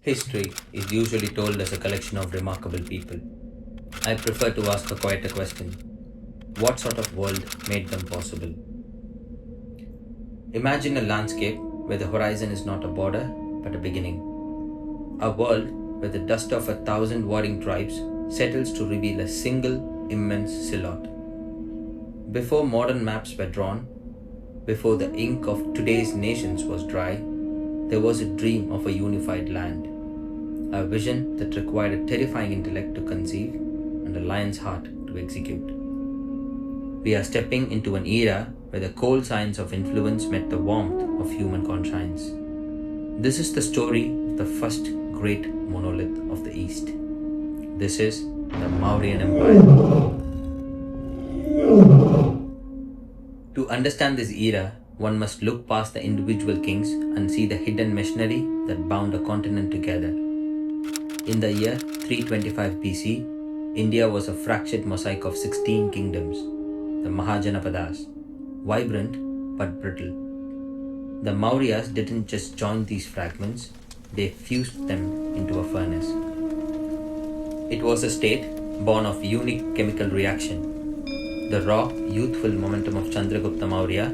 History is usually told as a collection of remarkable people. I prefer to ask a quieter question. What sort of world made them possible? Imagine a landscape where the horizon is not a border but a beginning. A world where the dust of 1,000 warring tribes settles to reveal a single immense silhouette. Before modern maps were drawn, before the ink of today's nations was dry, there was a dream of a unified land, a vision that required a terrifying intellect to conceive and a lion's heart to execute. We are stepping into an era where the cold science of influence met the warmth of human conscience. This is the story of the first great monolith of the East. This is the Mauryan Empire. To understand this era, one must look past the individual kings and see the hidden machinery that bound a continent together. In the year 325 BC, India was a fractured mosaic of 16 kingdoms, the Mahajanapadas, vibrant but brittle. The Mauryas didn't just join these fragments, they fused them into a furnace. It was a state born of unique chemical reaction. The raw, youthful momentum of Chandragupta Maurya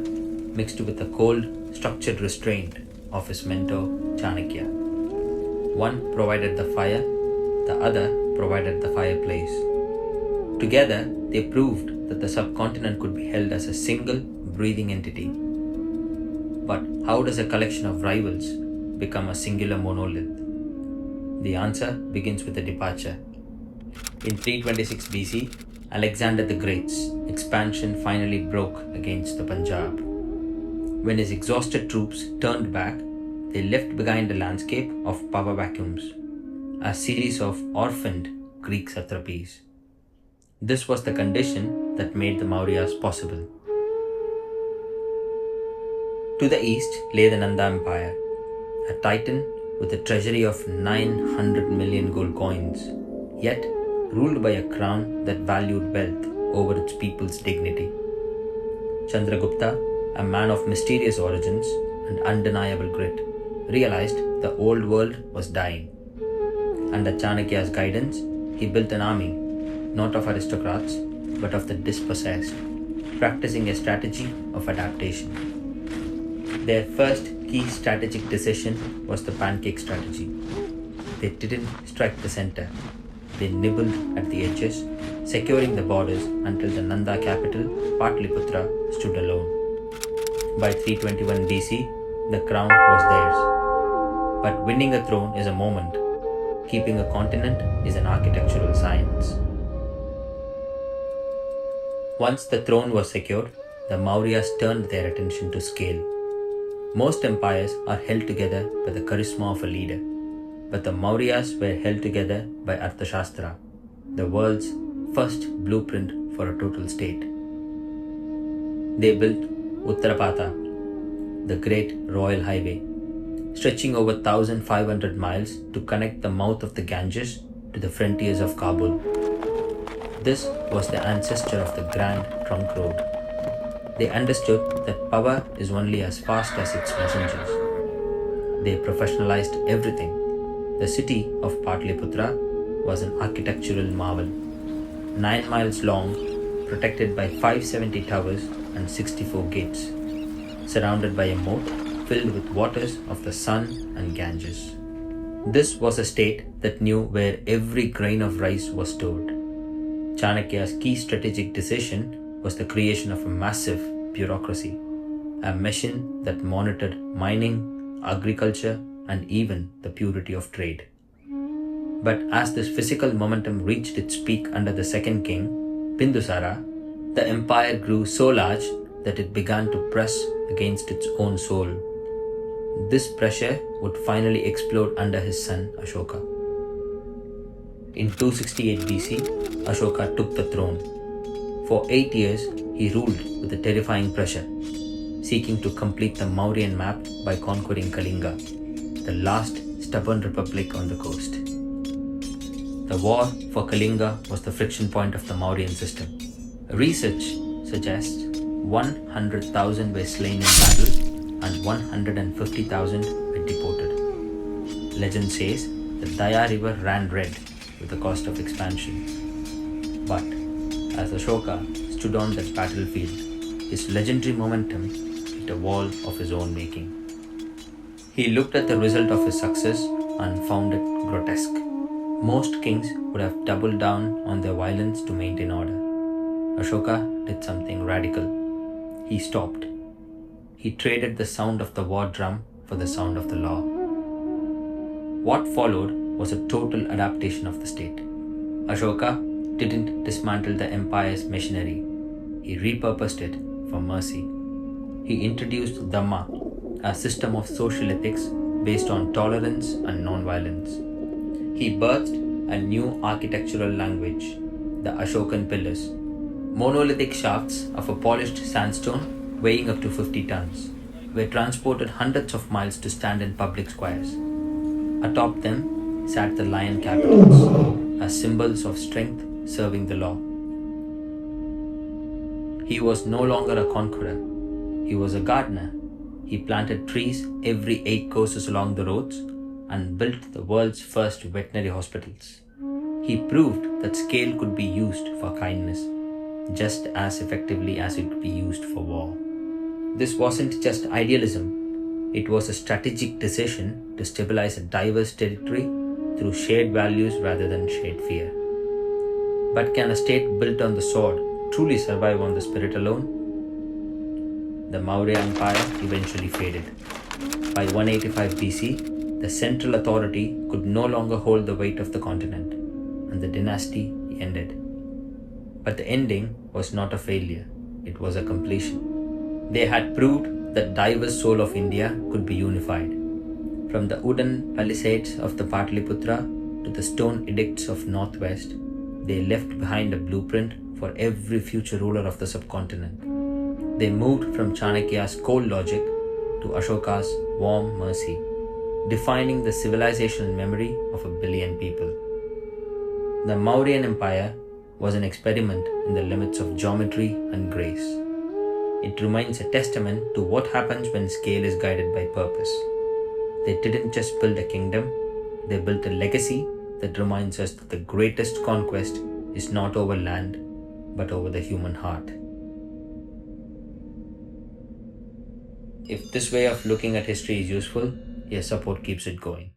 mixed with the cold, structured restraint of his mentor Chanakya. One provided the fire, the other provided the fireplace. Together, they proved that the subcontinent could be held as a single, breathing entity. But how does a collection of rivals become a singular monolith? The answer begins with a departure. In 326 BC, Alexander the Great's expansion finally broke against the Punjab. When his exhausted troops turned back, they left behind a landscape of power vacuums, a series of orphaned Greek satrapies. This was the condition that made the Mauryas possible. To the east lay the Nanda Empire, a titan with a treasury of 900 million gold coins, yet ruled by a crown that valued wealth over its people's dignity. Chandragupta, a man of mysterious origins and undeniable grit, realized the old world was dying. Under Chanakya's guidance, he built an army, not of aristocrats, but of the dispossessed, practicing a strategy of adaptation. Their first key strategic decision was the pancake strategy. They didn't strike the center. They nibbled at the edges, securing the borders until the Nanda capital, Patliputra, stood alone. By 321 BC, the crown was theirs. But winning a throne is a moment. Keeping a continent is an architectural science. Once the throne was secured, the Mauryas turned their attention to scale. Most empires are held together by the charisma of a leader, but the Mauryas were held together by Arthashastra, the world's first blueprint for a total state. They built Uttarapatha, the great royal highway, stretching over 1,500 miles to connect the mouth of the Ganges to the frontiers of Kabul. This was the ancestor of the Grand Trunk Road. They understood that power is only as fast as its messengers. They professionalized everything. The city of Patliputra was an architectural marvel. 9 miles long, protected by 570 towers and 64 gates, surrounded by a moat filled with waters of the sun and Ganges. This was a state that knew where every grain of rice was stored. Chanakya's key strategic decision was the creation of a massive bureaucracy, a machine that monitored mining, agriculture, and even the purity of trade. But as this physical momentum reached its peak under the second king, Bindusara, the empire grew so large that it began to press against its own soul. This pressure would finally explode under his son Ashoka. In 268 BC, Ashoka took the throne. For 8 years, he ruled with a terrifying pressure, seeking to complete the Mauryan map by conquering Kalinga, the last stubborn republic on the coast. The war for Kalinga was the friction point of the Mauryan system. Research suggests 100,000 were slain in battle and 150,000 were deported. Legend says the Daya river ran red with the cost of expansion. But as Ashoka stood on that battlefield, his legendary momentum hit a wall of his own making. He looked at the result of his success and found it grotesque. Most kings would have doubled down on their violence to maintain order. Ashoka did something radical. He stopped. He traded the sound of the war drum for the sound of the law. What followed was a total adaptation of the state. Ashoka didn't dismantle the empire's machinery. He repurposed it for mercy. He introduced Dhamma, a system of social ethics based on tolerance and non-violence. He birthed a new architectural language, the Ashokan pillars, monolithic shafts of a polished sandstone weighing up to 50 tons, were transported hundreds of miles to stand in public squares. Atop them sat the lion capitals, as symbols of strength serving the law. He was no longer a conqueror, he was a gardener. He planted trees every 8 courses along the roads and built the world's first veterinary hospitals. He proved that scale could be used for kindness, just as effectively as it could be used for war. This wasn't just idealism, it was a strategic decision to stabilize a diverse territory through shared values rather than shared fear. But can a state built on the sword truly survive on the spirit alone? The Mauryan Empire eventually faded. By 185 BC, the central authority could no longer hold the weight of the continent, and the dynasty ended. But the ending was not a failure, it was a completion. They had proved that diverse soul of India could be unified. From the wooden palisades of the Pataliputra to the stone edicts of Northwest, they left behind a blueprint for every future ruler of the subcontinent. They moved from Chanakya's cold logic to Ashoka's warm mercy, defining the civilizational memory of 1 billion people. The Mauryan Empire was an experiment in the limits of geometry and grace. It remains a testament to what happens when scale is guided by purpose. They didn't just build a kingdom, they built a legacy that reminds us that the greatest conquest is not over land, but over the human heart. If this way of looking at history is useful, your support keeps it going.